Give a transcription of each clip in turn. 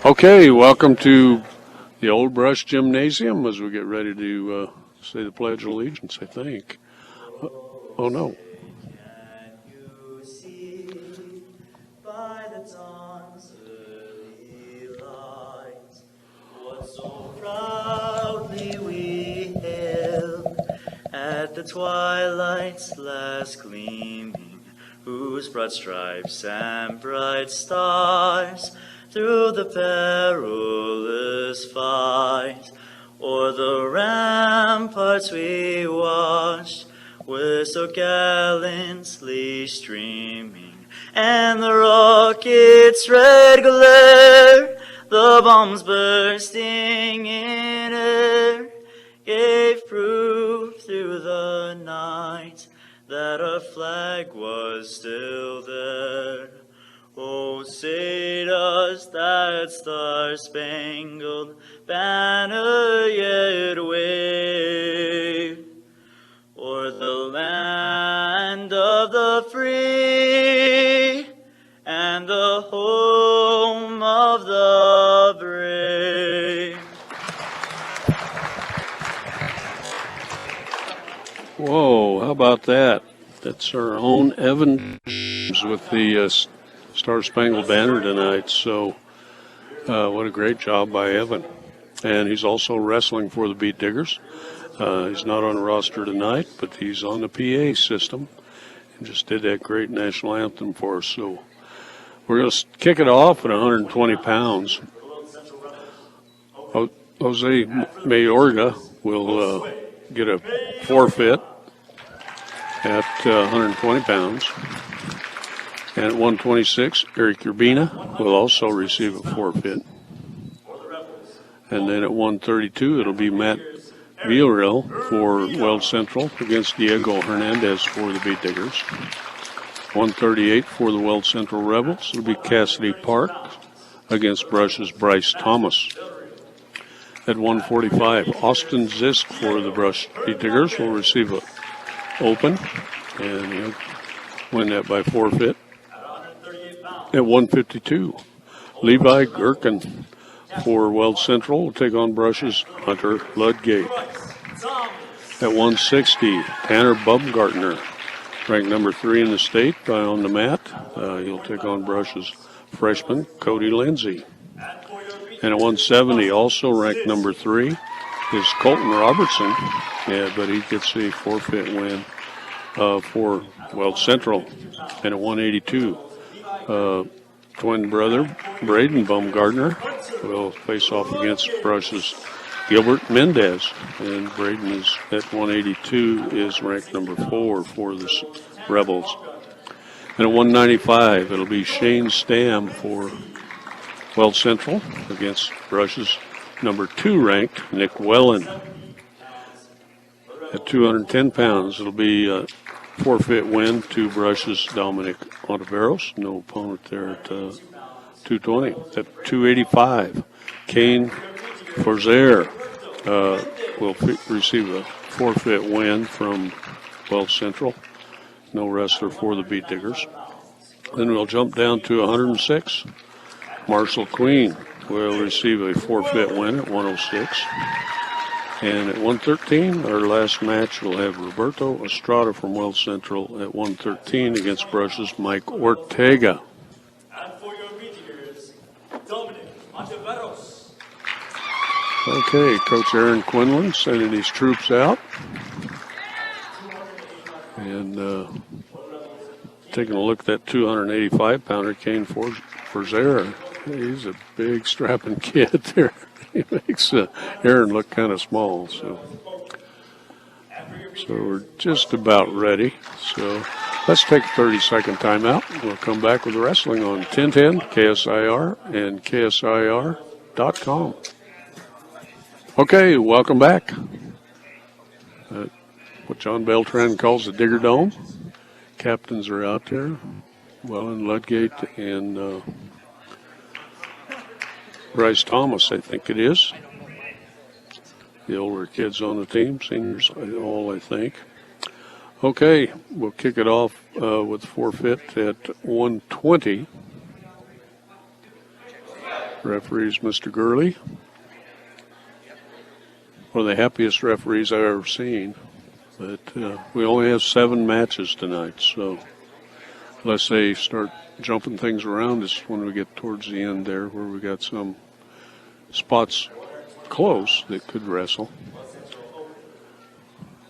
Okay, welcome to the Old Brush Gymnasium as we get ready to say the Pledge of Allegiance, I think. Oh, no. Can you see by the dawn's early light what so proudly we hailed at the twilight's last gleaming, whose broad stripes and bright stars through the perilous fight o'er the ramparts we watched were so gallantly streaming, and the rocket's red glare, the bombs bursting in air, gave proof through the night that our flag was still there. Oh, say does that star-spangled banner yet wave o'er the land of the free and the home of the brave? Whoa, how about that? That's our own Evan with the Star-Spangled Banner tonight. So what a great job by Evan. And he's also wrestling for the Beat Diggers. He's not on the roster tonight, but he's on the PA system and just did that great national anthem for us. So we're going to kick it off at 120 pounds. Jose Mayorga will get a forfeit at 120 pounds. And at 126, Eric Urbina will also receive a forfeit. And then at 132, it'll be Matt Villarreal for Weld Central against Diego Hernandez for the Beat Diggers. 138 for the Weld Central Rebels, it'll be Cassidy Park against Brush's Bryce Thomas. At 145, Austin Zisk for the Brush Beat Diggers will receive an open, and he'll win that by forfeit. At 152, Levi Gherkin for Weld Central will take on Brush's Hunter Ludgate. At 160, Tanner Bumgartner, ranked number 3 in the state, on the mat. He'll take on Brush's freshman Cody Lindsay. And at 170, also ranked number 3, is Colton Robertson. Yeah, but he gets a forfeit win for Weld Central. And at 182, twin brother Braden Bumgartner will face off against Brush's Gilbert Mendez, and Braden is at 182 is ranked number 4 for the Rebels. And at 195, it'll be Shane Stam for Weld Central against Brush's number 2 ranked Nick Wellen. At 210 pounds, it'll be a forfeit win to Brush's Dominic Ontiveros. No opponent there at 220. At 285, Kane Forzaire will receive a forfeit win from Weld Central. No wrestler for the Beat Diggers. Then we'll jump down to 106. Marshall Queen will receive a forfeit win at 106. And at 113, our last match will have Roberto Estrada from Weld Central at 113 against Brush's Mike Ortega. And for your meteors, Dominic Ontiveros. Okay, Coach Aaron Quinlan sending his troops out. And taking a look at that 285-pounder, Kane Forzaire. He's a big, strapping kid there. He makes Aaron look kind of small. So we're just about ready. So let's take a 30-second timeout. We'll come back with wrestling on 1010 KSIR and KSIR.com. Okay, welcome back. What John Beltran calls the Digger Dome. Captains are out there. Wellen, Ludgate, and Bryce Thomas, I think it is. The older kids on the team, seniors all, I think. Okay, we'll kick it off with forfeit at 120. Referee's Mr. Gurley. One of the happiest referees I've ever seen. But we only have 7 matches tonight, so unless they start jumping things around us when we get towards the end there, where we got some spots close that could wrestle.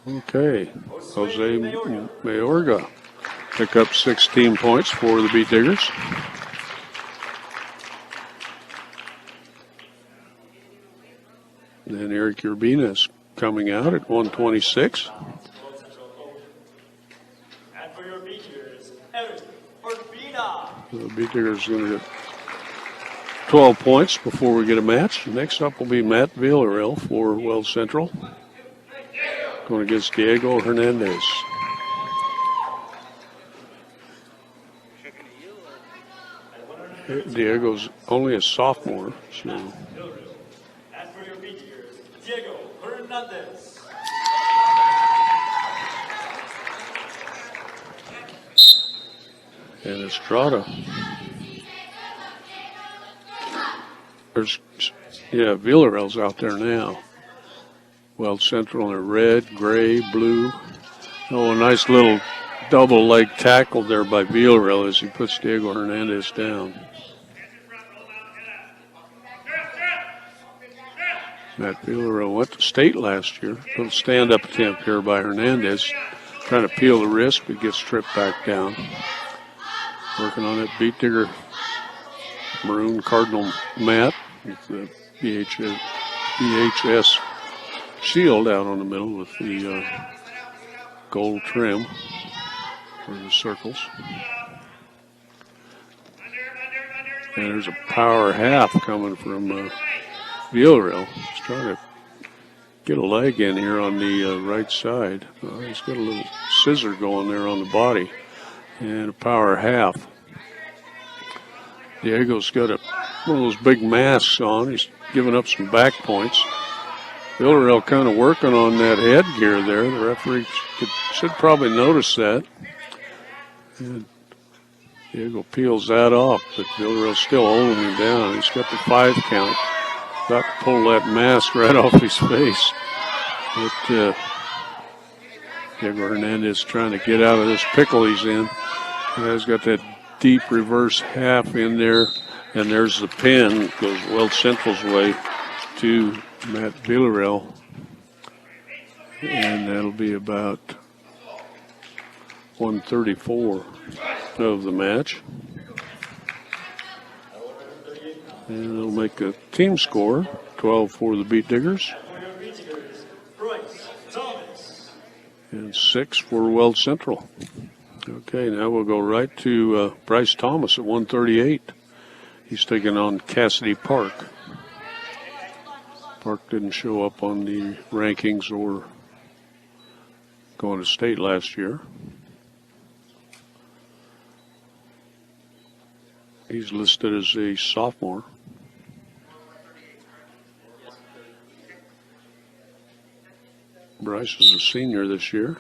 Okay, Jose Mayorga pick up 16 points for the Beat Diggers. Then Eric Urbina is coming out at 126. And for your Beat Diggers, Eric Urbina. The Beat Diggers are going to get 12 points before we get a match. Next up will be Matt Villarreal for Weld Central, going against Diego Hernandez. Diego's only a sophomore, so. And for your Beat Diggers, Diego Hernandez. And Estrada. Villarreal's out there now. Weld Central in red, gray, blue. Oh, a nice little double leg tackle there by Villarreal as he puts Diego Hernandez down. Matt Villarreal went to state last year. Little stand-up attempt here by Hernandez. Trying to peel the wrist, but gets tripped back down. Working on that Beat Digger maroon cardinal mat with the BHS shield out on the middle with the gold trim for the circles. And there's a power half coming from Villarreal. He's trying to get a leg in here on the right side. He's got a little scissor going there on the body. And a power half. Diego's got one of those big masks on. He's giving up some back points. Villarreal kind of working on that headgear there. The referee should probably notice that. And Diego peels that off, but Villarreal's still holding him down. He's got the 5 count. About to pull that mask right off his face. But Diego Hernandez trying to get out of this pickle he's in. He's got that deep reverse half in there, and there's the pin. Goes Weld Central's way to Matt Villarreal. And that'll be about 134 of the match. And it'll make a team score, 12 for the Beat Diggers. And 6 for Weld Central. Okay, now we'll go right to Bryce Thomas at 138. He's taking on Cassidy Park. Park didn't show up on the rankings or going to state last year. He's listed as a sophomore. Bryce is a senior this year.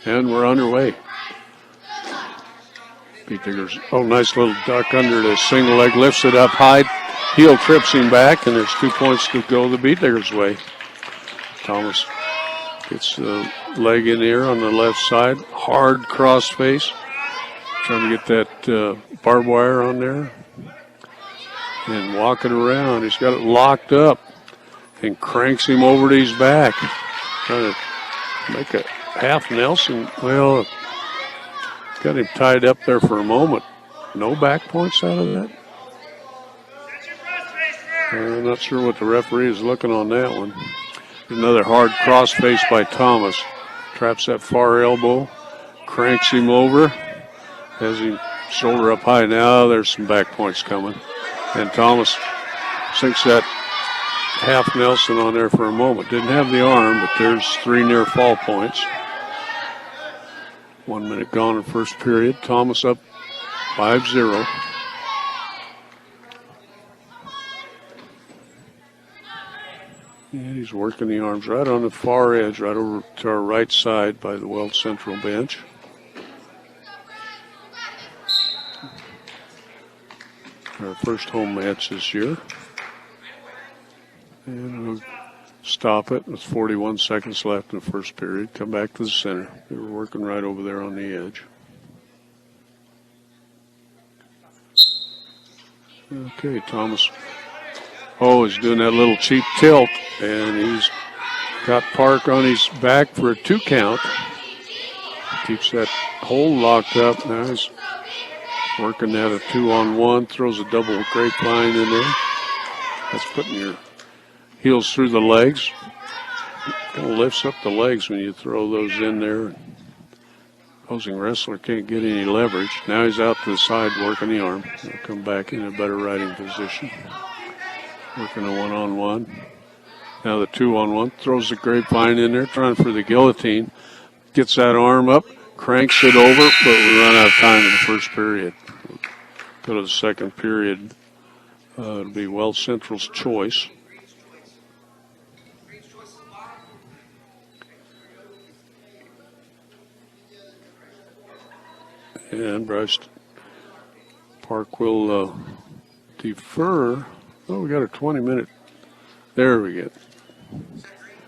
And we're underway. Beat Diggers. Oh, nice little duck under the single leg. Lifts it up high. Heel trips him back, and there's 2 points to go the Beat Diggers' way. Thomas gets the leg in here on the left side. Hard cross face. Trying to get that barbed wire on there. And walking around. He's got it locked up. And cranks him over to his back. Trying to make a half Nelson. Well, got him tied up there for a moment. No back points out of that. I'm not sure what the referee is looking on that one. Another hard cross face by Thomas. Traps that far elbow. Cranks him over. Has him shoulder up high. Now there's some back points coming. And Thomas sinks that half Nelson on there for a moment. Didn't have the arm, but there's 3 near fall points. 1 minute gone in first period. Thomas up 5-0. And he's working the arms right on the far edge, right over to our right side by the Weld Central bench. Our first home match this year. And we'll stop it with 41 seconds left in the first period. Come back to the center. They were working right over there on the edge. Okay, Thomas. Oh, he's doing that little cheap tilt, and he's got Park on his back for a 2 count. Keeps that hole locked up. Now he's working at a 2-on-1, throws a double grapevine in there. That's putting your heels through the legs. Kind of lifts up the legs when you throw those in there. Opposing wrestler can't get any leverage. Now he's out to the side working the arm. He'll come back in a better riding position. Working a 1-on-1. Now the 2-on-1. Throws the grapevine in there, trying for the guillotine. Gets that arm up, cranks it over, but we run out of time in the first period. Go to the second period. It'll be Weld Central's choice. And Bryce Park will defer. Oh, we got a 20-minute. There we go.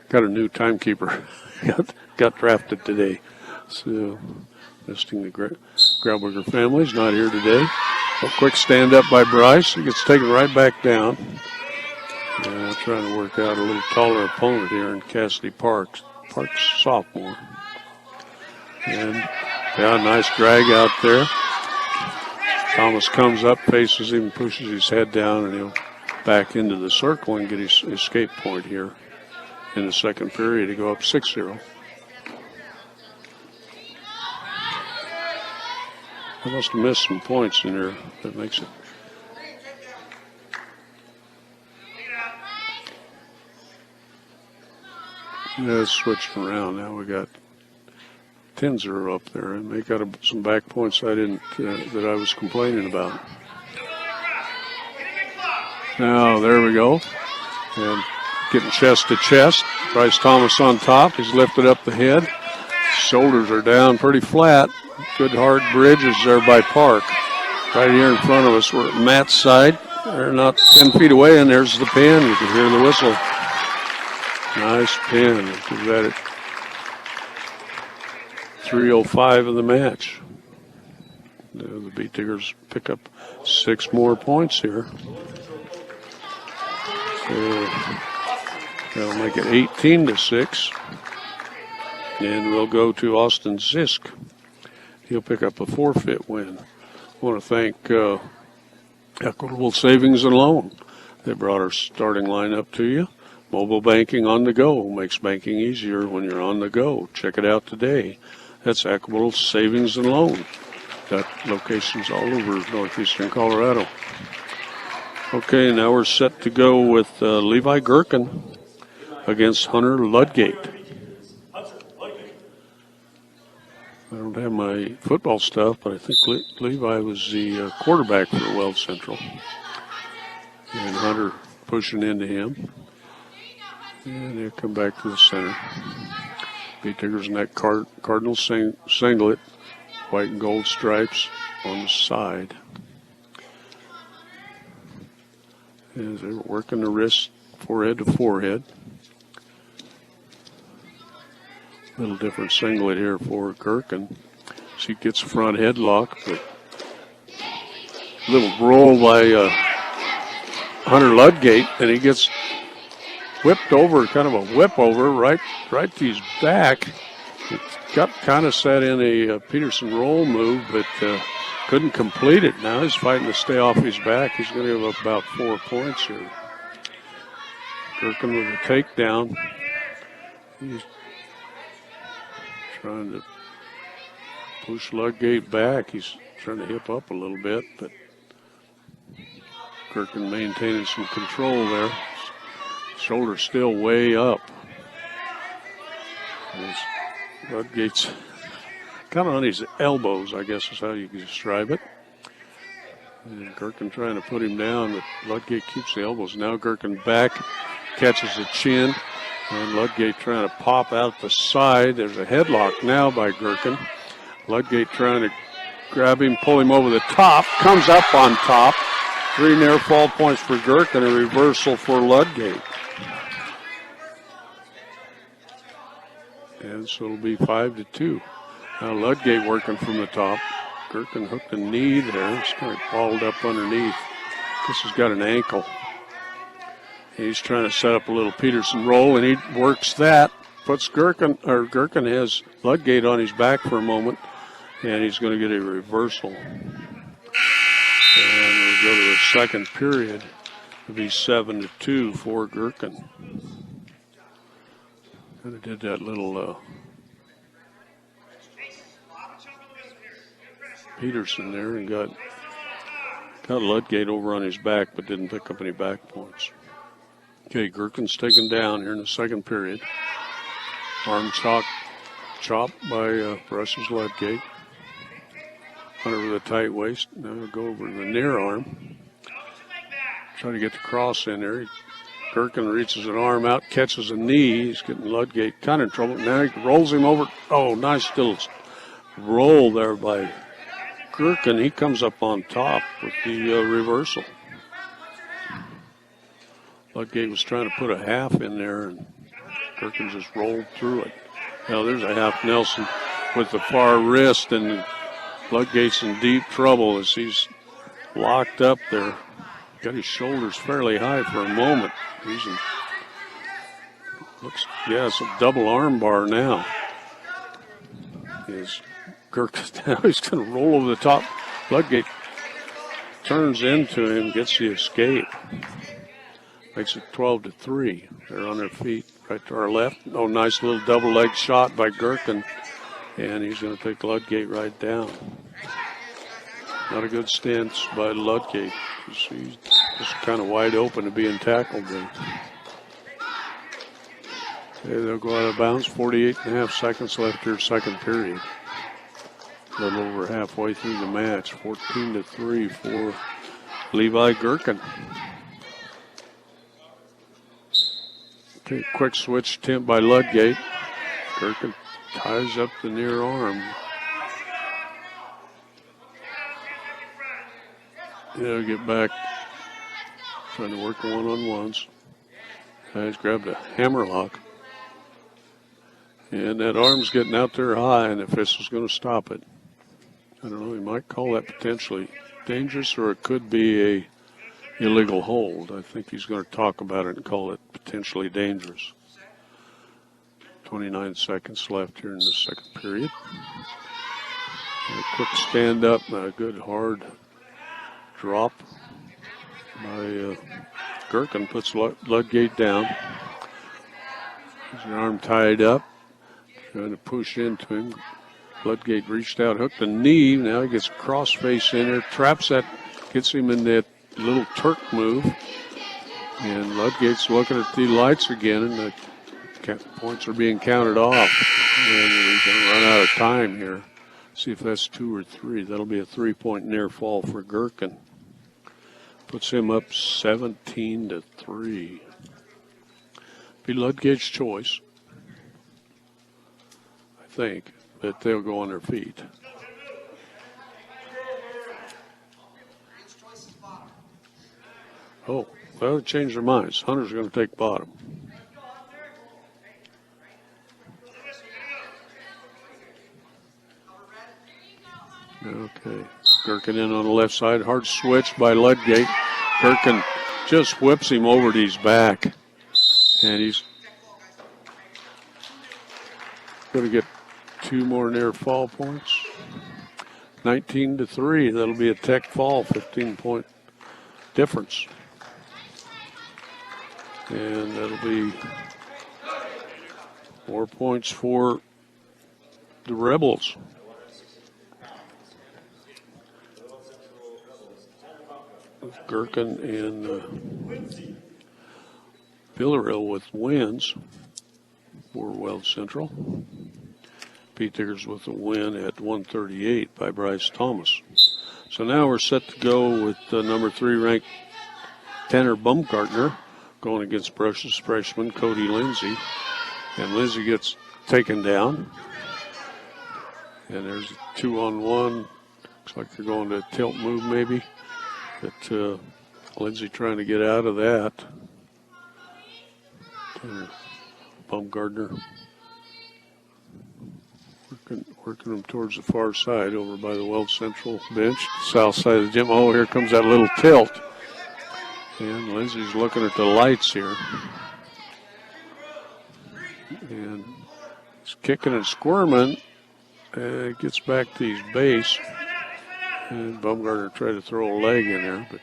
Got a new timekeeper. got drafted today. So, listing the Grauberger family's not here today. A quick stand up by Bryce. He gets taken right back down. Trying to work out a little taller opponent here in Cassidy Parks. Parks sophomore. And nice drag out there. Thomas comes up, faces him, pushes his head down, and he'll back into the circle and get his escape point here in the second period to go up 6-0. I must have missed some points in there. That makes it. It's switching around now. We got 10-0 up there, and they got some back points that I was complaining about. Now there we go, and getting chest to chest. Bryce Thomas on top. He's lifted up the head. Shoulders are down pretty flat. Good hard bridges there by Park. Right here in front of us, we're at Matt's side. They're not 10 feet away, and there's the pin. You can hear the whistle. Nice pin. Give that at 3:05 of the match. The Beat Diggers pick up 6 more points here. So that'll make it 18-6. And we'll go to Austin Zisk. He'll pick up a forfeit win. I want to thank Equitable Savings and Loan. They brought our starting lineup to you. Mobile banking on the go makes banking easier when you're on the go. Check it out today. That's Equitable Savings and Loan. Got locations all over northeastern Colorado. Okay, now we're set to go with Levi Gherkin against Hunter Ludgate. I don't have my football stuff, but I think Levi was the quarterback for Weld Central. And Hunter pushing into him. And he'll come back to the center. Beat Diggers in that Cardinal singlet, white and gold stripes on the side. As they're working the wrist forehead to forehead. A little different singlet here for Gherkin. She gets a front headlock, but a little roll by Hunter Ludgate, and he gets whipped over, kind of a whip over, right to his back. It got kind of set in a Peterson roll move, but couldn't complete it. Now he's fighting to stay off his back. He's going to give up about 4 points here. Gherkin with a takedown. He's trying to push Ludgate back. He's trying to hip up a little bit, but Gherkin maintaining some control there. Shoulder still way up. Ludgate's kind of on his elbows, I guess is how you can describe it. And Gherkin trying to put him down, but Ludgate keeps the elbows. Now Gherkin back, catches the chin, and Ludgate trying to pop out the side. There's a headlock now by Gherkin. Ludgate trying to grab him, pull him over the top, comes up on top, 3 near fall points for Gherkin, a reversal for Ludgate. And so it'll be 5-2. Now Ludgate working from the top. Gherkin hooked a knee there. It's kind of balled up underneath. This has got an ankle. He's trying to set up a little Peterson roll, and he works that. Puts Gherkin has Ludgate on his back for a moment, and he's going to get a reversal. And we'll go to the second period. It'll be 7-2 for Gherkin. Kind of did that little Peterson there and got Ludgate over on his back, but didn't pick up any back points. Okay, Gherkin's taken down here in the second period. Arm chop by Brush's Ludgate. Hunter with a tight waist. Now we'll go over to the near arm. Try to get the cross in there. Gherkin reaches an arm out, catches a knee. He's getting Ludgate kind of in trouble. Now he rolls him over. Oh, nice little roll there by Gherkin. He comes up on top with the reversal. Ludgate was trying to put a half in there, and Gherkin just rolled through it. Now there's a half Nelson with the far wrist, and Ludgate's in deep trouble as he's locked up there. Got his shoulders fairly high for a moment. It's a double arm bar now. Gherkin now he's going to roll over the top. Ludgate turns into him, gets the escape. Makes it 12-3. They're on their feet right to our left. Oh, nice little double leg shot by Gherkin. And he's going to take Ludgate right down. Not a good stance by Ludgate. He's just kind of wide open to being tackled there. Okay, they'll go out of bounds. 48.5 seconds left here, second period. A little over halfway through the match. 14-3 for Levi Gherkin. Okay, quick switch attempt by Ludgate. Gherkin ties up the near arm. Yeah, get back. Trying to work the one-on-ones. Guys grabbed a hammerlock. And that arm's getting out there high, and the official's going to stop it. I don't know, he might call that potentially dangerous, or it could be a illegal hold. I think he's going to talk about it and call it potentially dangerous. 29 seconds left here in the second period. And a quick stand up, a good hard drop by Gherkin, puts Ludgate down. His arm tied up, trying to push into him. Ludgate reached out, hooked a knee. Now he gets a cross face in there, traps that, gets him in that little Turk move. And Ludgate's looking at the lights again, and the points are being counted off. And we're going to run out of time here. See if that's 2 or 3. That'll be a 3-point near fall for Gherkin. Puts him up 17-3. Be Ludgate's choice, I think, but they'll go on their feet. Oh, well, they changed their minds. Hunter's going to take bottom. Okay, Gherkin in on the left side. Hard switch by Ludgate. Gherkin just whips him over to his back. And he's going to get 2 more near fall points. 19-3. That'll be a tech fall, 15-point difference. And that'll be 4 points for the Rebels. Gherkin and Villarreal with wins for Weld Central. Pete Diggers with a win at 138 by Bryce Thomas. So now we're set to go with number 3 ranked Tanner Baumgartner going against Brush's freshman Cody Lindsay. And Lindsay gets taken down. And there's a 2-on-1. Looks like they're going to a tilt move maybe. But Lindsay trying to get out of that. Baumgartner working them towards the far side over by the Weld Central bench, south side of the gym. Oh, here comes that little tilt. And Lindsay's looking at the lights here. And he's kicking and squirming. And gets back to his base. And Baumgartner tried to throw a leg in there, but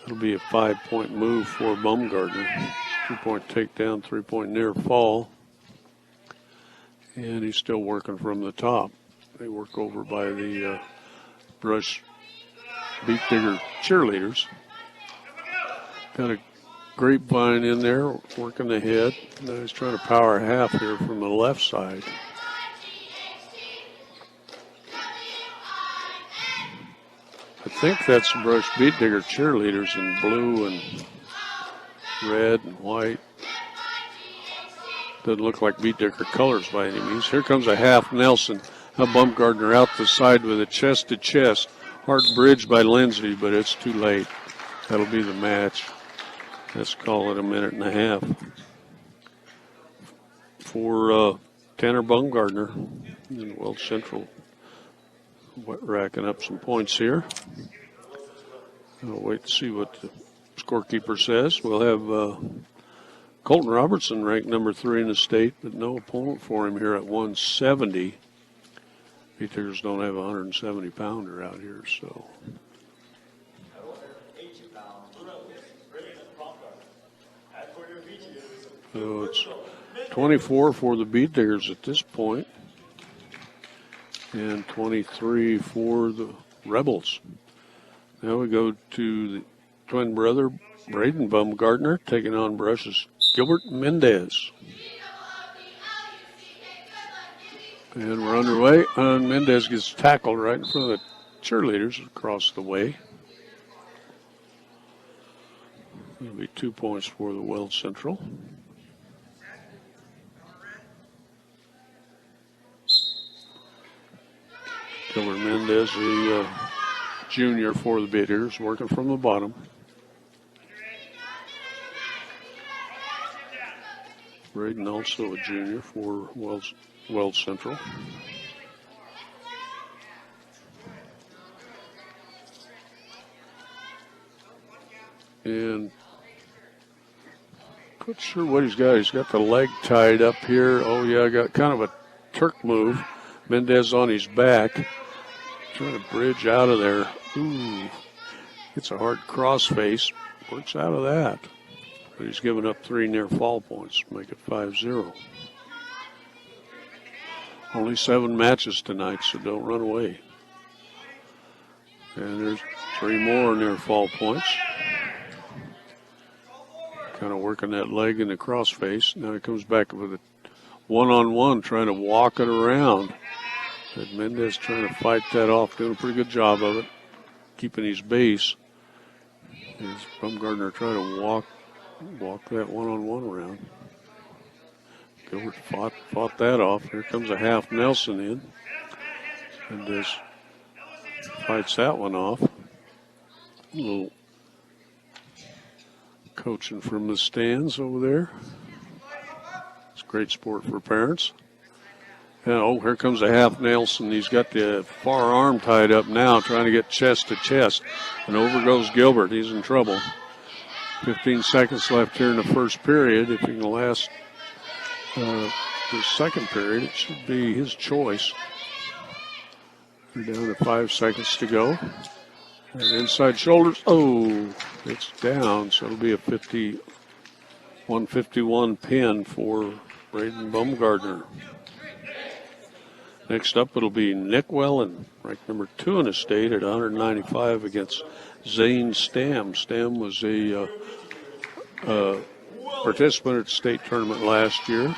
it'll be a 5-point move for Baumgartner. 2-point takedown, 3-point near fall. And he's still working from the top. They work over by the Brush Beat Digger cheerleaders. Got a grapevine in there, working the head. Now he's trying to power half here from the left side. I think that's the Brush Beat Digger cheerleaders in blue and red and white. Doesn't look like Beat Digger colors by any means. Here comes a half Nelson. Now Baumgartner out the side with a chest-to-chest. Hard bridge by Lindsay, but it's too late. That'll be the match. Let's call it a minute and a half. For Tanner Baumgartner in Weld Central. Racking up some points here. I'll wait to see what the scorekeeper says. We'll have Colton Robertson ranked number 3 in the state, but no opponent for him here at 170. Beat Diggers don't have a 170-pounder out here, so. So it's 24 for the Beat Diggers at this point, and 23 for the Rebels. Now we go to the twin brother, Braden Baumgartner, taking on Brush's Gilbert Mendez. And we're underway, and Mendez gets tackled right in front of the cheerleaders across the way. It'll be 2 points for the Weld Central. Gilbert Mendez, the junior for the Beat Diggers, working from the bottom. Braden also a junior for Weld Central. And not sure what he's got. He's got the leg tied up here. Oh, yeah, got kind of a Turk move. Mendez on his back. Trying to bridge out of there. Ooh. Gets a hard cross face. Works out of that. But he's given up 3 near fall points. Make it 5-0. Only 7 matches tonight, so don't run away. And there's 3 more near fall points. Kind of working that leg in the cross face. Now he comes back with a one-on-one, trying to walk it around. But Mendez trying to fight that off, doing a pretty good job of it, keeping his base. As Baumgartner trying to walk that one-on-one around. Gilbert fought that off. Here comes a half Nelson in. Mendez fights that one off. A little coaching from the stands over there. It's great sport for parents. And, oh, here comes a half Nelson. He's got the far arm tied up now, trying to get chest to chest. And over goes Gilbert. He's in trouble. 15 seconds left here in the first period. If he can last the second period, it should be his choice. We're down to 5 seconds to go. And inside shoulders. Oh, it's down. So it'll be a 151 pin for Braden Baumgartner. Next up, it'll be Nick Wellen, ranked number 2 in the state at 195 against Zane Stam. Stam was a participant at the state tournament last year.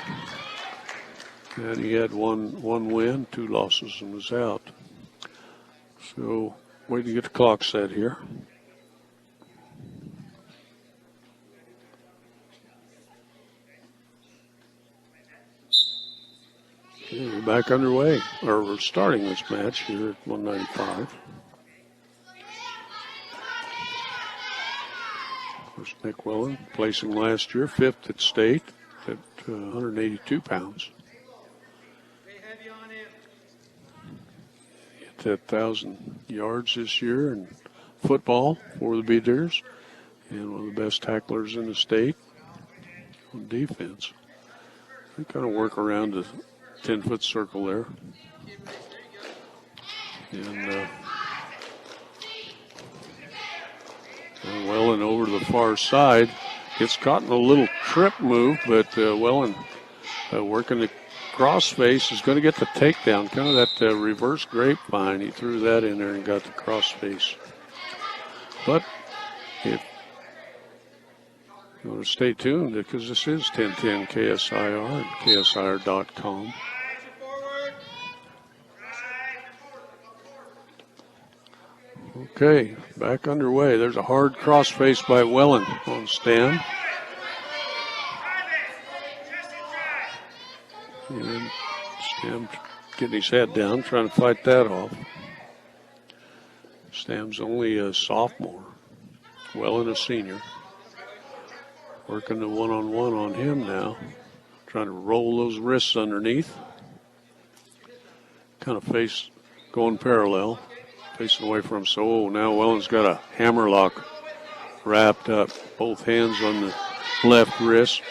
And he had one win, 2 losses, and was out. So, waiting to get the clock set here. Okay, we're back underway, or we're starting this match here at 195. There's Nick Welland, placing last year, 5th at state at 182 pounds. Hit that 1,000 yards this year in football for the Beaters, and one of the best tacklers in the state on defense. They kind of work around the 10-foot circle there. And Welland over to the far side. Gets caught in a little trip move, but Welland working the cross face is going to get the takedown. Kind of that reverse grapevine. He threw that in there and got the cross face. But if you want to stay tuned, because this is 1010 KSIR and KSIR.com. Okay, back underway. There's a hard crossface by Welland on Stam. And Stam getting his head down, trying to fight that off. Stam's only a sophomore. Welland a senior. Working the one-on-one on him now. Trying to roll those wrists underneath. Kind of face going parallel. Facing away from him. So now Welland's got a hammerlock wrapped up. Both hands on the left wrist.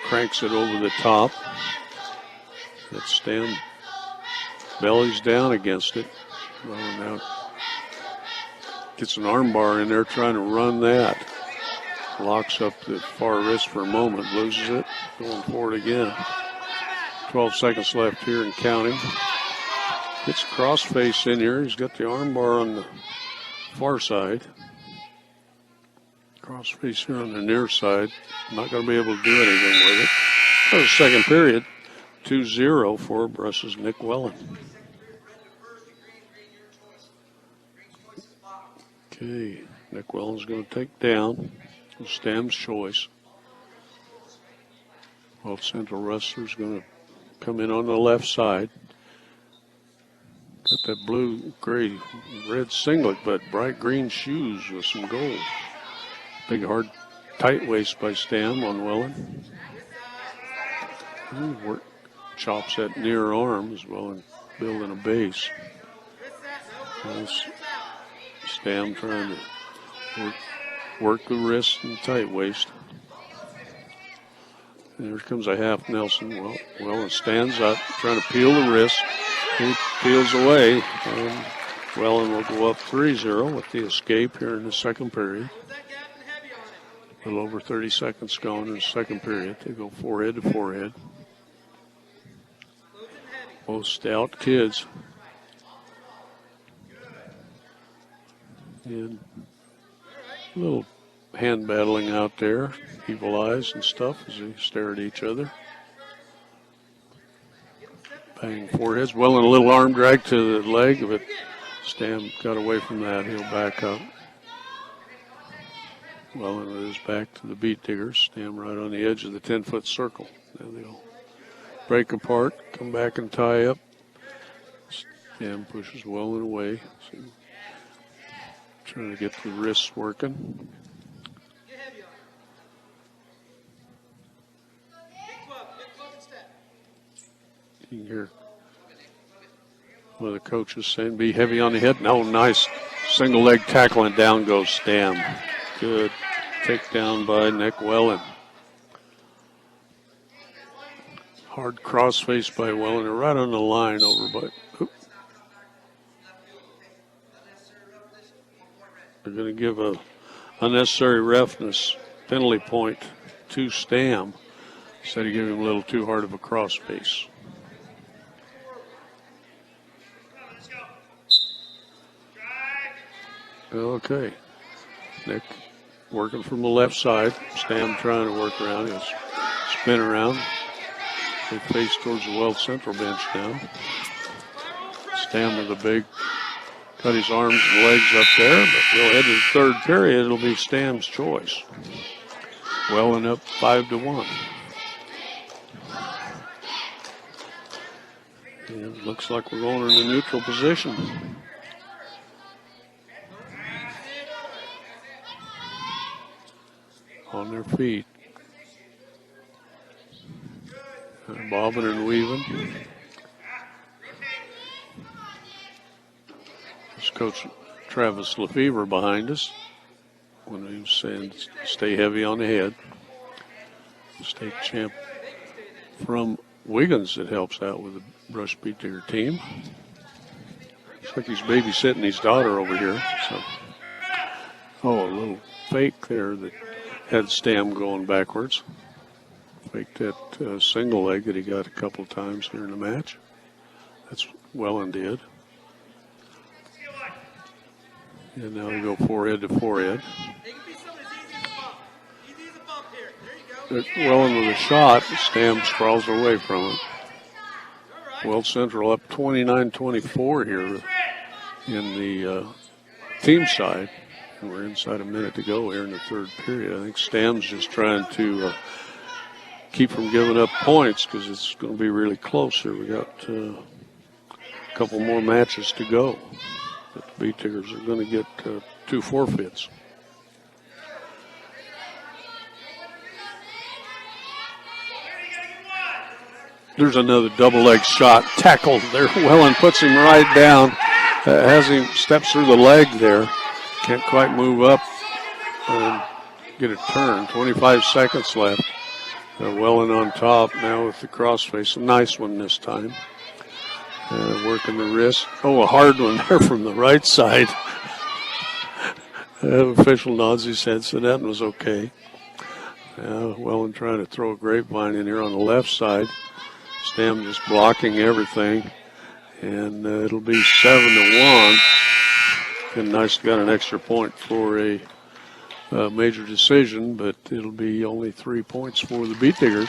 Cranks it over the top. That Stam bellies down against it. Welland now gets an arm bar in there trying to run that. Locks up the far wrist for a moment. Loses it. Going for it again. 12 seconds left here and counting. Gets crossface in here. He's got the arm bar on the far side. Crossface here on the near side. Not going to be able to do anything with it. That was second period. 2-0 for Bruss's Nick Welland. Okay, Nick Welland's going to take down Stam's choice. Weld Central wrestler's going to come in on the left side. Got that blue, gray, red singlet, but bright green shoes with some gold. Big, hard, tight waist by Stam on Welland. Chops that near arm as well and building a base. Stam trying to work the wrist and tight waist. And there comes a half Nelson. Welland stands up, trying to peel the wrist. He peels away, and Welland will go up 3-0 with the escape here in the second period. A little over 30 seconds gone in the second period. They go forehead to forehead. Both stout kids. And a little hand battling out there. Evil eyes and stuff as they stare at each other. Bang foreheads. Welland a little arm drag to the leg, but Stam got away from that. He'll back up. Welland with his back to the beat diggers. Stam right on the edge of the 10-foot circle. Now they'll break apart, come back and tie up. Stam pushes Welland away. So trying to get the wrists working. You can hear one of the coaches saying, be heavy on the head. No, nice single leg tackle and down goes Stam. Good takedown by Nick Welland. Hard crossface by Welland, right on the line over by. They're going to give a unnecessary roughness penalty point to Stam instead of giving him a little too hard of a crossface. Okay. Nick working from the left side. Stam trying to work around. He'll spin around. They face towards the Weld Central bench now. Stam with a big, cut his arms and legs up there, but we'll head to the third period. It'll be Stam's choice. Welland up 5-1. And it looks like we're going in a neutral position. on their feet. Bobbing and weaving. There's Coach Travis Lefevre behind us when he was saying stay heavy on the head. The state champ from Wiggins that helps out with the brush beat digger team. Looks like he's babysitting his daughter over here. So, a little fake there that had Stam going backwards. Faked that single leg that he got a couple of times here in the match. That's Welland did. And now we go forehead to forehead. Welland with a shot. Stam sprawls away from it. Weld Central up 29-24 here in the team side. And we're inside a minute to go here in the third period. I think Stam's just trying to keep from giving up points because it's going to be really close here. We got a couple more matches to go. But the Beat Diggers are going to get 2 forfeits. There's another double leg shot. Tackled there. Welland puts him right down. Has him steps through the leg there. Can't quite move up and get a turn. 25 seconds left. Welland on top now with the crossface. A nice one this time. Working the wrist. A hard one there from the right side. Official nods his head, so that was okay. Welland trying to throw a grapevine in here on the left side. Stam just blocking everything. And it'll be 7-1. And nice, got an extra point for a major decision, but it'll be only 3 points for the Beat Diggers.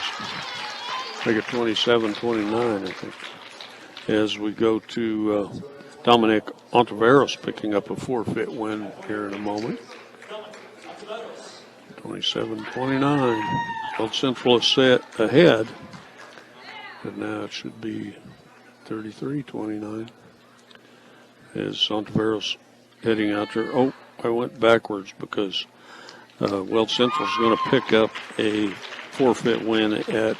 Make it 27-29, I think. As we go to Dominic Ontiveros picking up a forfeit win here in a moment. 27-29. Weld Central is set ahead. And now it should be 33-29. As Ontiveros heading out there. I went backwards because Weld Central is going to pick up a forfeit win at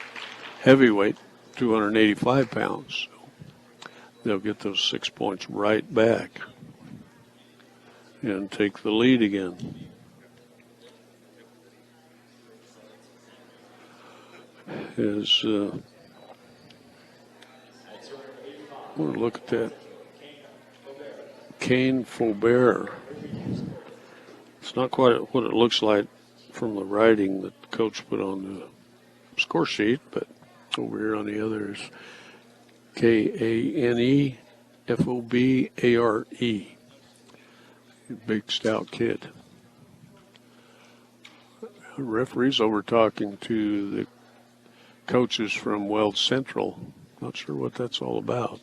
heavyweight, 285 pounds. So they'll get those 6 points right back and take the lead again. As I want to look at that. Kane Faubert. It's not quite what it looks like from the writing that the coach put on the score sheet, but over here on the other is Kane Faubare. Big stout kid. The referee's over talking to the coaches from Weld Central. Not sure what that's all about.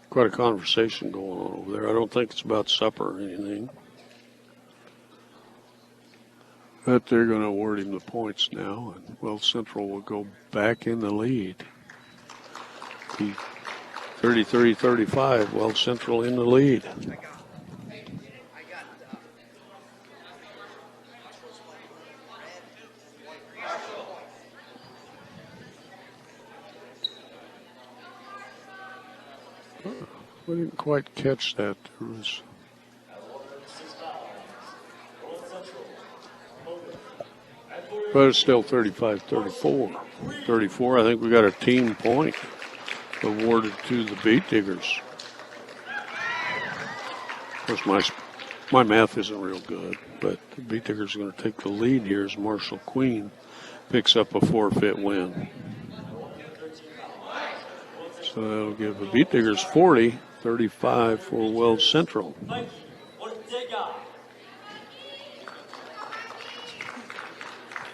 Quite a conversation going on over there. I don't think it's about supper or anything. But they're going to award him the points now, and Weld Central will go back in the lead. 33-35, Weld Central in the lead. We didn't quite catch that. There was but it's still 35-34. 34, I think we got a team point awarded to the Beat Diggers. Of course, my math isn't real good, but the Beat Diggers are going to take the lead here as Marshall Queen picks up a forfeit win. So that'll give the Beat Diggers 40, 35 for Weld Central.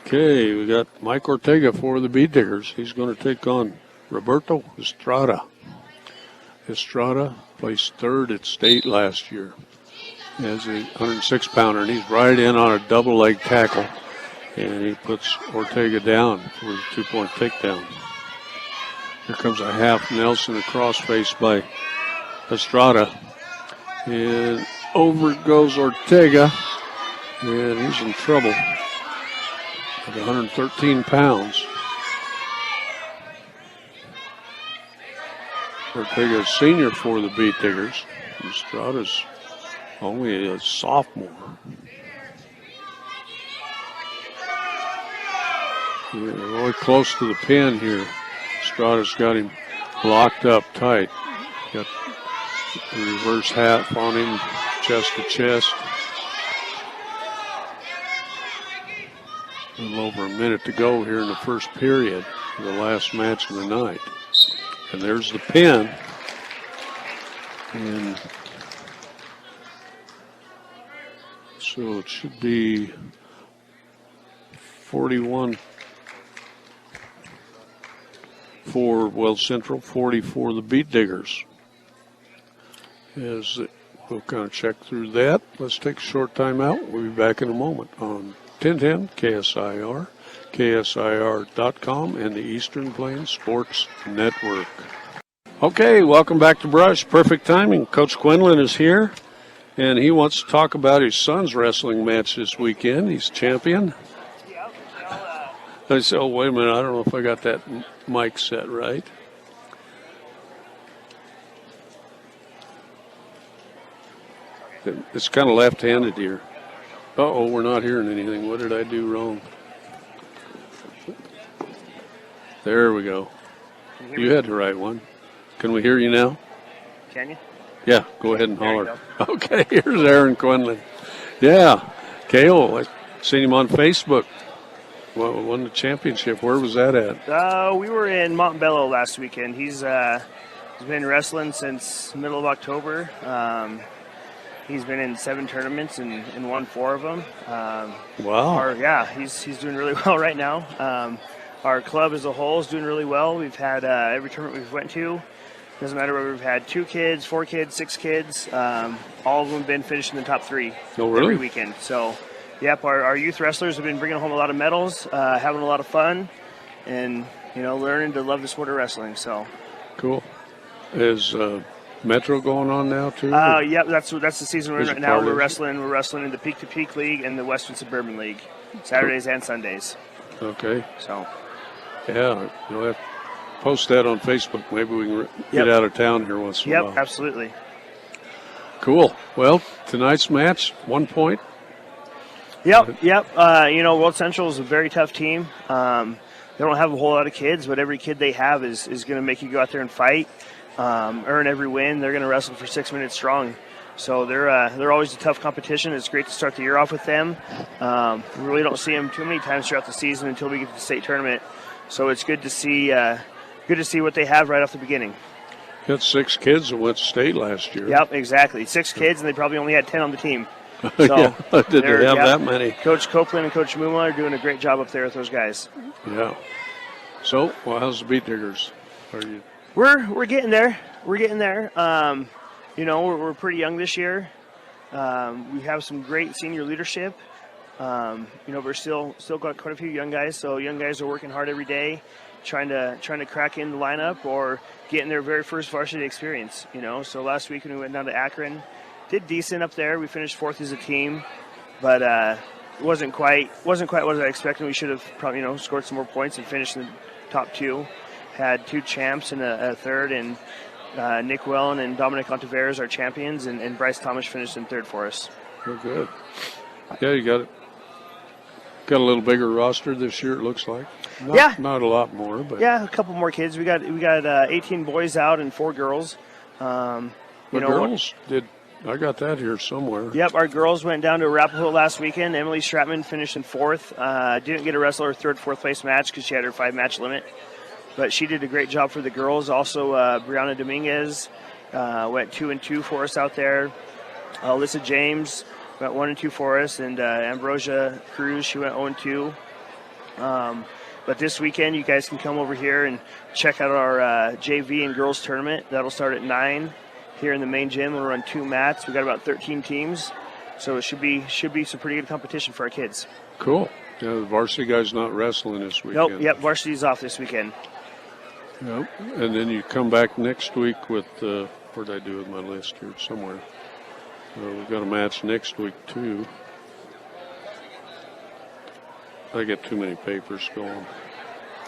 Okay, we got Mike Ortega for the Beat Diggers. He's going to take on Roberto Estrada. Estrada placed third at state last year as a 106-pounder, and he's right in on a double leg tackle, and he puts Ortega down for his 2-point takedown. Here comes a half Nelson, a crossface by Estrada. And over goes Ortega. And he's in trouble at 113 pounds. Ortega's senior for the Beat Diggers. Estrada's only a sophomore. Yeah, really close to the pin here. Estrada's got him locked up tight. Got the reverse half on him, chest to chest. A little over a minute to go here in the first period, the last match of the night. And there's the pin. And so it should be 41 for Weld Central, 40 for the Beat Diggers. As we'll kind of check through that. Let's take a short time out. We'll be back in a moment on 1010 KSIR, KSIR.com, and the Eastern Plains Sports Network. Okay, welcome back to Brush. Perfect timing. Coach Quinlan is here, and he wants to talk about his son's wrestling match this weekend. He's champion. I said, oh, wait a minute, I don't know if I got that mic set right. It's kind of left-handed here. Uh-oh, we're not hearing anything. What did I do wrong? There we go. You had the right one. Can we hear you now? Can you? Yeah, go ahead and holler. Okay, here's Aaron Quinlan. Yeah, Kale, I seen him on Facebook. Won the championship. Where was that at? We were in Montebello last weekend. He's been wrestling since the middle of October. He's been in 7 tournaments and won 4 of them. Wow. He's doing really well right now. Our club as a whole is doing really well. We've had every tournament we've went to. Doesn't matter whether we've had 2 kids, 4 kids, 6 kids. All of them have been finishing in the top 3 every weekend. So, yep, our youth wrestlers have been bringing home a lot of medals, having a lot of fun, and learning to love the sport of wrestling. So cool. Is Metro going on now too? Yep, that's the season we're in right now. We're wrestling in the Peak to Peak League and the Western Suburban League, Saturdays and Sundays. Okay. So. Yeah, you'll have to post that on Facebook. Maybe we can get out of town here once in a while. Yep, absolutely. Cool. Well, tonight's match, 1 point. Yep. Weld Central is a very tough team. They don't have a whole lot of kids, but every kid they have is going to make you go out there and fight, earn every win. They're going to wrestle for 6 minutes strong. So they're always a tough competition. It's great to start the year off with them. We really don't see them too many times throughout the season until we get to the state tournament. So it's good to see what they have right off the beginning. Got 6 kids that went to state last year. Yep, exactly. 6 kids, and they probably only had 10 on the team. So yeah, did they have that many? Coach Copeland and Coach Muma are doing a great job up there with those guys. Yeah. So, how's the Beat Diggers? We're getting there. We're getting there. We're pretty young this year. We have some great senior leadership. We're still got quite a few young guys. So young guys are working hard every day, trying to crack in the lineup or getting their very first varsity experience. So last week when we went down to Akron, did decent up there. We finished 4th as a team, but wasn't quite what I expected. We should have probably scored some more points and finished in the top 2. Had 2 champs and a third, and Nick Wellen and Dominic Ontiveros are champions, and Bryce Thomas finished in 3rd for us. Oh, good. Yeah, you got a little bigger roster this year, it looks like. Not a lot more, but a couple more kids. We got 18 boys out and 4 girls. Girls did. I got that here somewhere. Yep, our girls went down to Arapahoe last weekend. Emily Stratman finished in 4th. Didn't get to wrestle her 3rd, 4th place match because she had her 5-match limit. But she did a great job for the girls. Also, Brianna Dominguez went 2-2 for us out there. Alyssa James went 1-2 for us, and Ambrosia Cruz, she went 0-2. But this weekend, you guys can come over here and check out our JV and girls tournament. That'll start at 9 here in the main gym. We'll run 2 mats. We got about 13 teams, so it should be some pretty good competition for our kids. Cool. Yeah, the varsity guys not wrestling this weekend. Nope. Yep, varsity's off this weekend. Yep. And then you come back next week with where'd I do with my list here somewhere? We've got a match next week, too. I get too many papers going.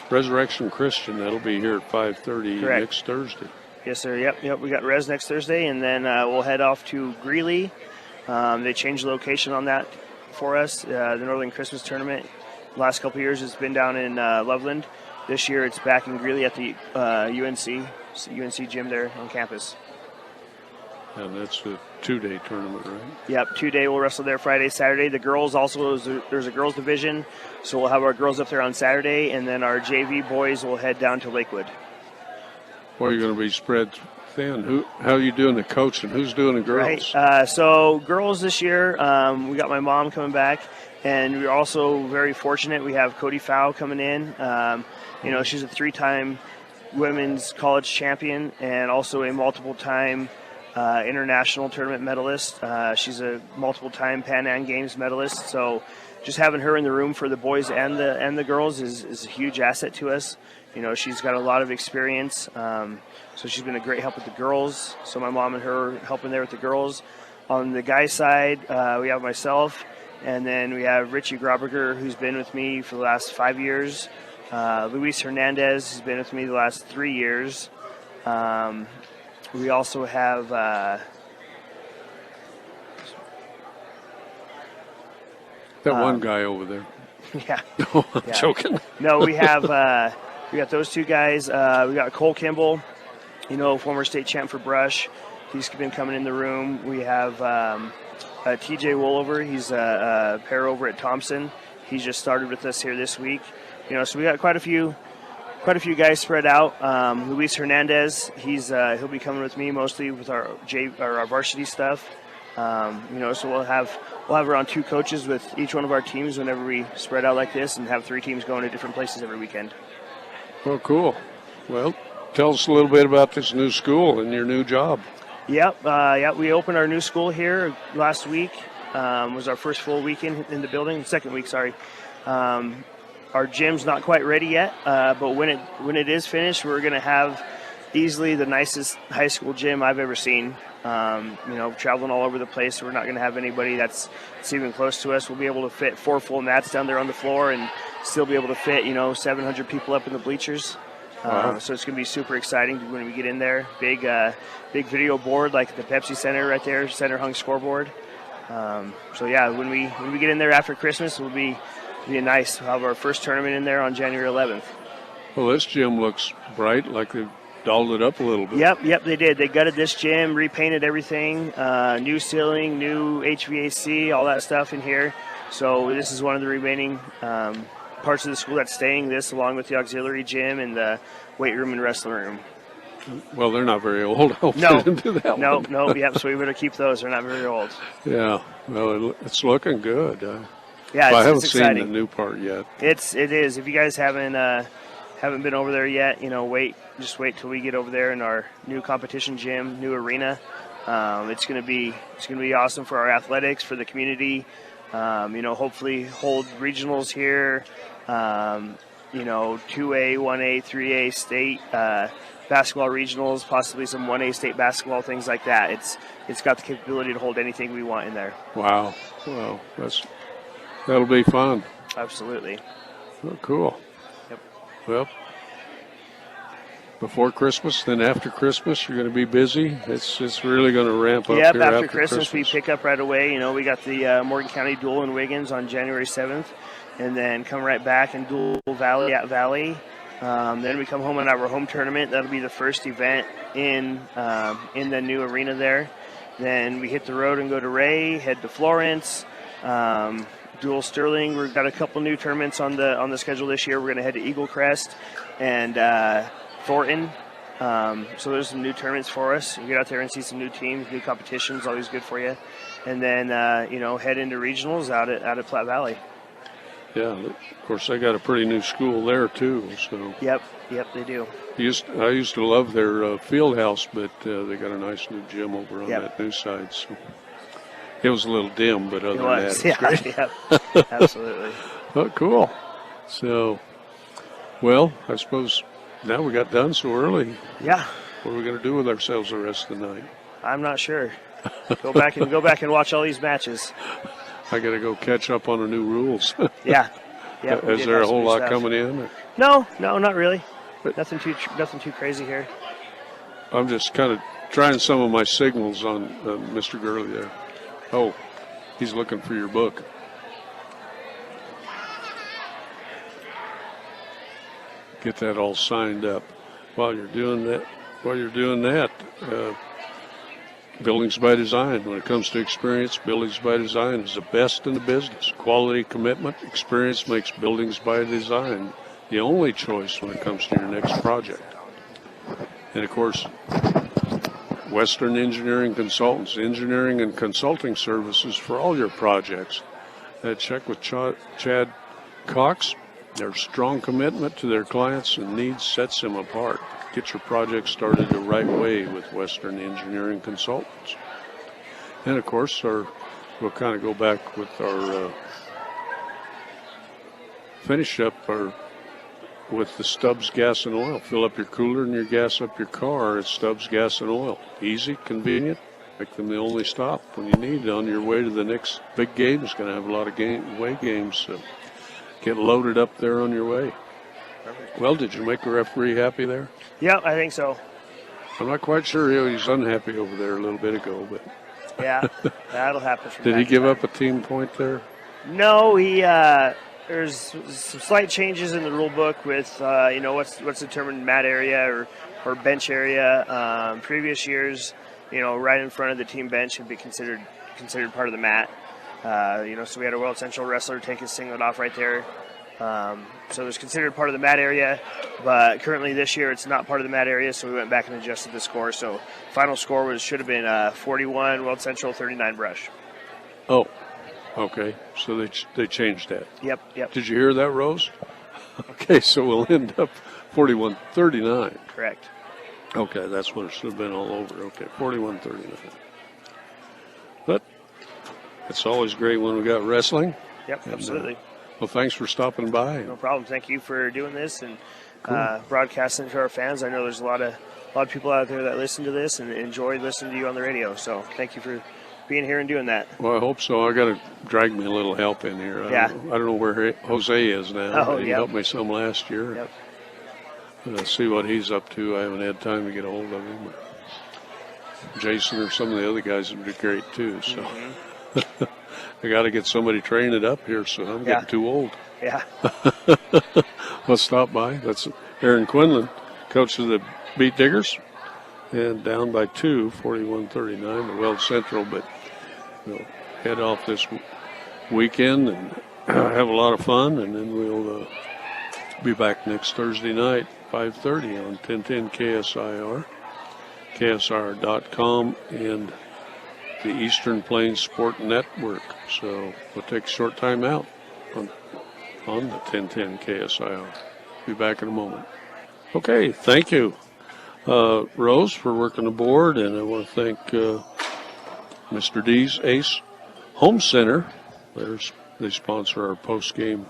Resurrection Christian, that'll be here at 5:30 Correct. next Thursday. Yes, sir. Yep. We got Res next Thursday, and then we'll head off to Greeley. They changed the location on that for us. The Northern Christmas Tournament, the last couple of years, it's been down in Loveland. This year, it's back in Greeley at the UNC gym there on campus. And that's a 2-day tournament, right? Yep, 2-day. We'll wrestle there Friday, Saturday. The girls also, there's a girls division, so we'll have our girls up there on Saturday, and then our JV boys will head down to Lakewood. Well, you're going to be spread thin. How are you doing the coaching? Who's doing the girls? Right. So girls this year, we got my mom coming back, and we're also very fortunate. We have Cody Fow coming in. She's a 3-time women's college champion and also a multiple-time international tournament medalist. She's a multiple-time Pan Am Games medalist. So just having her in the room for the boys and the girls is a huge asset to us. She's got a lot of experience. So she's been a great help with the girls. So my mom and her helping there with the girls. On the guys' side, we have myself, and then we have Richie Groberger, who's been with me for the last 5 years. Luis Hernandez has been with me the last 3 years. We also have that one guy over there. yeah. No, I'm joking. No, we have we got those two guys. We got Cole Kimball, former state champ for brush. He's been coming in the room. We have TJ Wollover. He's a pair over at Thompson. He's just started with us here this week. So we got quite a few guys spread out. Luis Hernandez, he'll be coming with me mostly with our varsity stuff. So we'll have around 2 coaches with each one of our teams whenever we spread out like this, and have 3 teams going to different places every weekend. Oh, cool. Well, tell us a little bit about this new school and your new job. Yep. We opened our new school here last week. Was our first full weekend in the building. Second week, sorry. Our gym's not quite ready yet, but when it is finished, we're going to have easily the nicest high school gym I've ever seen. Traveling all over the place, we're not going to have anybody that's even close to us. We'll be able to fit 4 full mats down there on the floor and still be able to fit 700 people up in the bleachers. Wow. So it's going to be super exciting when we get in there. Big video board like the Pepsi Center right there, center hung scoreboard. When we get in there after Christmas, it'll be nice to have our first tournament in there on January 11th. Well, this gym looks bright, like they've dolled it up a little bit. Yep, they did. They gutted this gym, repainted everything, new ceiling, new HVAC, all that stuff in here. So this is one of the remaining parts of the school that's staying, this along with the auxiliary gym and the weight room and wrestling room. Well, they're not very old. No, Yep, so we better keep those. They're not very old. Yeah, well, it's looking good. Yeah, I haven't it's seen exciting. the new part yet. It is. If you guys haven't been over there yet, wait till we get over there in our new competition gym, new arena. It's gonna be awesome for our athletics, for the community. Hopefully hold regionals here. 2A, 1A, 3A state basketball regionals, possibly some 1A state basketball, things like that. It's got the capability to hold anything we want in there. Wow. Well, that'll be fun. Absolutely. Oh, cool. Yep. Well, before Christmas, then after Christmas, you're going to be busy. It's really going to ramp up. Yep, here after Christmas, we pick up right away. We got the Morgan County Duel in Wiggins on January 7th, and then come right back and Duel Valley at Valley. Then we come home on our home tournament. That'll be the first event in the new arena there. Then we hit the road and go to Ray, head to Florence, Duel Sterling. We've got a couple new tournaments on the schedule this year. We're going to head to Eagle Crest and Thornton. So there's some new tournaments for us. You get out there and see some new teams, new competitions, always good for you. And then head into regionals out at Platte Valley. Yeah, of course, they got a pretty new school there too. So Yep, they do. I used to love their field house, but they got a nice new gym over on Yep. that new side. So it was a little dim, but other It than was, that, it's great. yeah, absolutely. Oh, cool. So, well, I suppose now we got done so early. Yeah, What are we going to do with ourselves the rest of the night? I'm not sure. Go back and watch all these matches. I got to go catch up on the new rules. Yeah. Yeah. Is there a whole lot coming in? Or? No, not really. Nothing too crazy here. I'm just kind of trying some of my signals on Mr. Gurley there. Oh, he's looking for your book. Get that all signed up. While you're doing that, Buildings by Design. When it comes to experience, Buildings by Design is the best in the business. Quality, commitment, experience makes Buildings by Design the only choice when it comes to your next project. And of course, Western Engineering Consultants, engineering and consulting services for all your projects. Check with Chad Cox. Their strong commitment to their clients and needs sets them apart. Get your project started the right way with Western Engineering Consultants. And of course, we'll kind of go back with our finish up with the Stubbs Gas and Oil. Fill up your cooler and your gas up your car at Stubbs Gas and Oil. Easy, convenient. Make them the only stop when you need on your way to the next big game. It's going to have a lot of away games. So get loaded up there on your way. Perfect. Well, did you make the referee happy there? Yeah, I think so. I'm not quite sure he was unhappy over there a little bit ago, but yeah, that'll happen. Did he give up a team point there? No, he. There's some slight changes in the rule book with what's determined mat area or bench area. Previous years, right in front of the team bench would be considered part of the mat. So we had a Weld Central wrestler take his singlet off right there. So it was considered part of the mat area, but currently this year it's not part of the mat area, so we went back and adjusted the score. So final score should have been 41 Weld Central, 39 Brush. Oh, okay. So they changed that. Yep. Did you hear that, Rose? Okay, so we'll end up 41-39. Correct. Okay, that's what it should have been all over. Okay, 41-39. But it's always great when we got wrestling. Yep, absolutely. Well, thanks for stopping by. No problem. Thank you for doing this and broadcasting to our fans. I know there's a lot of people out there that listen to this and enjoy listening to you on the radio. So thank you for being here and doing that. Well, I hope so. I got to drag me a little help in here. I don't know where Jose is now. He helped me some last year. Yep. Let's see what he's up to. I haven't had time to get a hold of him. Jason or some of the other guys would be great too. So. Mm-hmm. I got to get somebody trained up here, so I'm getting too old. Yeah. Let's stop by. That's Aaron Quinlan, coach of the Beat Diggers, and down by 2, 41-39, the Weld Central. But we'll head off this weekend and have a lot of fun, and then we'll be back next Thursday night, 5:30 on 1010 KSIR, KSIR.com, and the Eastern Plains Sport Network. So we'll take a short time out on the 1010 KSIR. Be back in a moment. Okay, thank you, Rose, for working aboard, and I want to thank Mr. D's Ace Home Center. They sponsor our post-game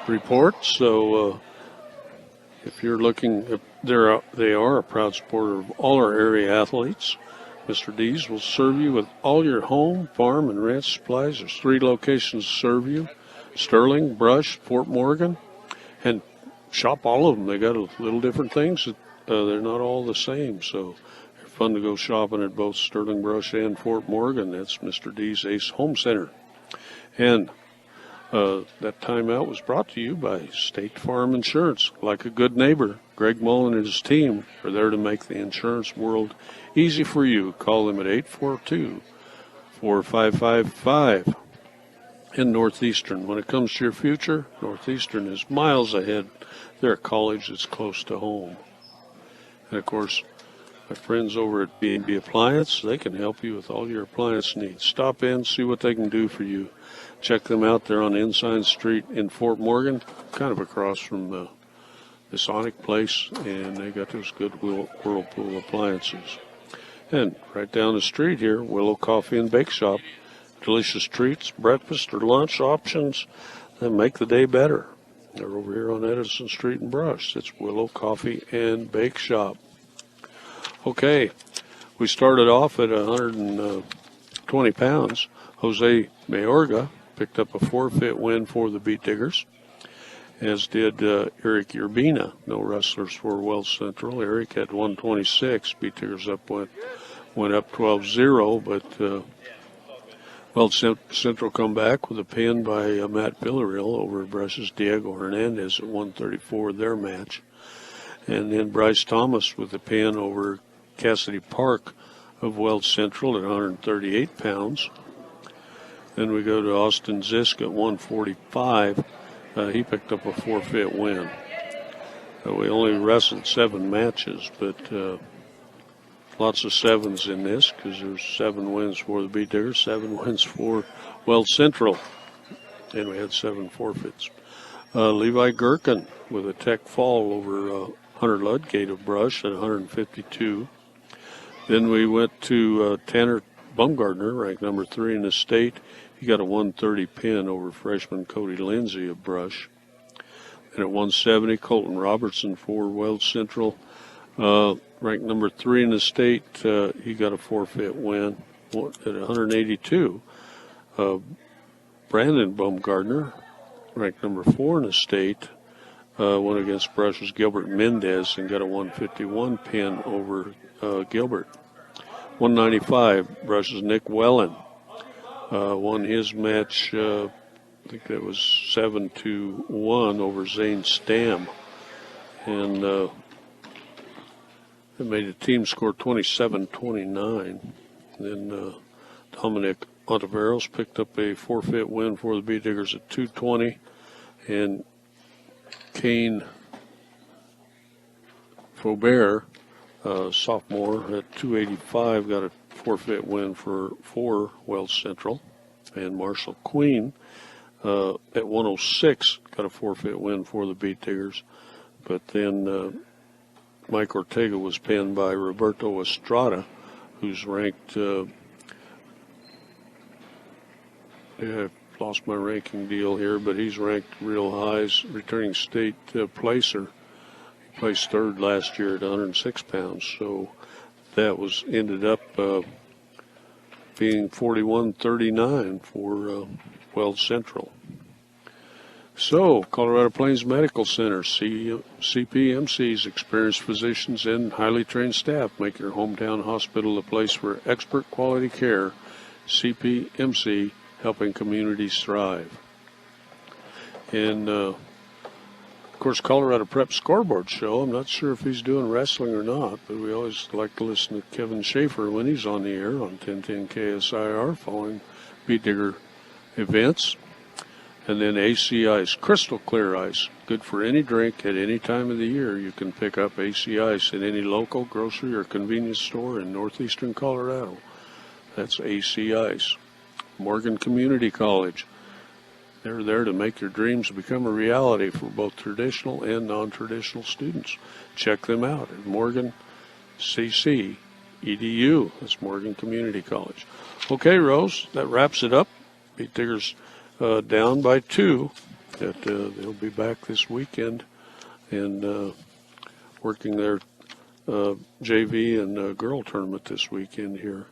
report. So if you're looking, they are a proud supporter of all our area athletes. Mr. D's will serve you with all your home, farm, and ranch supplies. There's 3 locations to serve you: Sterling, Brush, Fort Morgan, and shop all of them. They got little different things. They're not all the same, so they're fun to go shopping at both Sterling, Brush, and Fort Morgan. That's Mr. D's Ace Home Center. And that timeout was brought to you by State Farm Insurance. Like a good neighbor, Greg Mullen and his team are there to make the insurance world easy for you. Call them at 842-4555 in Northeastern. When it comes to your future, Northeastern is miles ahead. They're a college that's close to home. And, of course, my friends over at B&B Appliance, they can help you with all your appliance needs. Stop in, see what they can do for you. Check them out. They're on Ensign Street in Fort Morgan, kind of across from the Sonic place, and they got those good Whirlpool appliances. And right down the street here, Willow Coffee and Bake Shop. Delicious treats, breakfast, or lunch options that make the day better. They're over here on Edison Street in Brush. It's Willow Coffee and Bake Shop. Okay, We started off at 120 pounds. Jose Mayorga picked up a forfeit win for the Beat Diggers, as did Eric Urbina. No wrestlers for Weld Central. Eric had 126. Beat Diggers went up 12-0, but Weld Central come back with a pin by Matt Villarreal over Brush's Diego Hernandez at 134, their match. And then Bryce Thomas with a pin over Cassidy Park of Weld Central at 138 pounds. Then we go to Austin Zisk at 145. He picked up a forfeit win. We only wrestled 7 matches, but lots of sevens in this because there's 7 wins for the Beat Diggers, 7 wins for Weld Central, and we had 7 forfeits. Levi Gherkin with a tech fall over Hunter Ludgate of Brush at 152. Then we went to Tanner Bumgardner, ranked number 3 in the state. He got a 130 pin over freshman Cody Lindsay of Brush. And at 170, Colton Robertson for Weld Central, ranked number 3 in the state. He got a forfeit win at 182. Brandon Bumgardner, ranked number 4 in the state, went against Brush's Gilbert Mendez and got a 151 pin over Gilbert. 195, Brush's Nick Wellen won his match, I think that was 7-1 over Zane Stam. And it made the team score 27-29. Then Dominic Ontiveros picked up a forfeit win for the Beat Diggers at 220. And Kane Faubert, sophomore at 285, got a forfeit win for Weld Central. And Marshall Queen at 106 got a forfeit win for the Beat Diggers. But then Mike Ortega was pinned by Roberto Estrada, who's ranked, I've lost my ranking deal here, but he's ranked real highs, returning state placer. He placed 3rd last year at 106 pounds, so that ended up being 41-39 for Weld Central. So, Colorado Plains Medical Center, CPMC's experienced physicians and highly trained staff make your hometown hospital a place for expert quality care. CPMC, helping communities thrive. And, of course, Colorado Prep Scoreboard Show. I'm not sure if he's doing wrestling or not, but we always like to listen to Kevin Schaefer when he's on the air on 1010 KSIR following Beat Digger events. And then AC Ice, crystal clear ice, good for any drink at any time of the year. You can pick up AC Ice at any local grocery or convenience store in northeastern Colorado. That's AC Ice. Morgan Community College, they're there to make your dreams become a reality for both traditional and non-traditional students. Check them out at Morgan CC EDU. That's Morgan Community College. Okay, Rose, that wraps it up. Beat Diggers down by 2. That they'll be back this weekend and working their JV and girl tournament this weekend here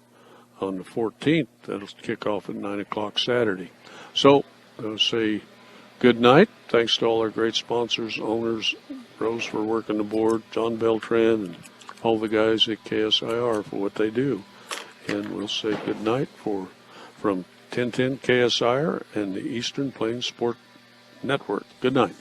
on the 14th. That'll kick off at 9 o'clock Saturday. So I'll say good night. Thanks to all our great sponsors, owners, Rose for working the board, John Beltran, and all the guys at KSIR for what they do. And we'll say good night from 1010 KSIR and the Eastern Plains Sport Network. Good night.